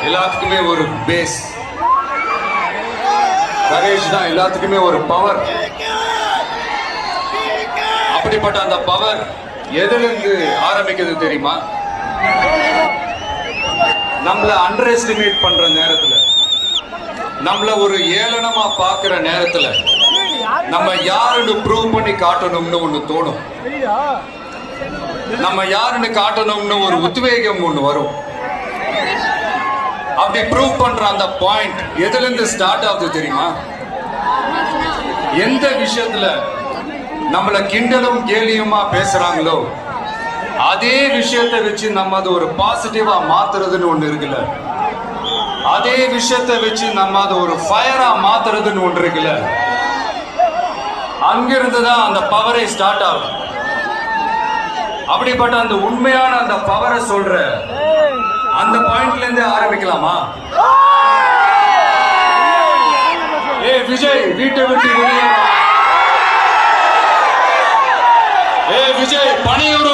எல்லாத்துக்குமே ஒரு base. Courage தான் எல்லாத்துக்குமே ஒரு பவர். அப்படிப்பட்ட அந்த பவர் எதிலிருந்து ஆரம்பிக்கிறது தெரியுமா? நம்மள அண்டர் எஸ்டிமேட் பண்ற நேரத்துல, நம்மள ஒரு ஏளனமா பாக்குற நேரத்துல, நம்ம யாருன்னு ப்ரூவ் பண்ணி காட்டணும்னு ஒண்ணு தோணும். நம்ம யாருன்னு காட்டணும்னு ஒரு உத்வேகம் ஒண்ணு வரும். அப்படி ப்ரூவ் பண்ற அந்த பாயிண்ட் எதுல இருந்து ஸ்டார்ட் ஆகுது தெரியுமா? எந்த விஷயத்துல நம்மள கிண்டலும் கேலியுமா பேசுறாங்களோ அதே விஷயத்தை வச்சு நம்ம அது ஒரு பாசிட்டிவா மாத்துறதுன்னு ஒண்ணு இருக்குல்ல, அதே விஷயத்தை வச்சு நம்ம அது ஒரு ஃபயரா மாத்துறதுன்னு ஒன்று இருக்குல்ல, அங்கிருந்துதான் அந்த பவரை ஸ்டார்ட் ஆகும். அப்படிப்பட்ட அந்த உண்மையான அந்த பவரை சொல்ற அந்த பாயிண்ட்ல இருந்து ஆரம்பிக்கலாமா? ஏ விஜய், வீட்டை விட்டு வெளியே வா. ஏ விஜய், பணியுறு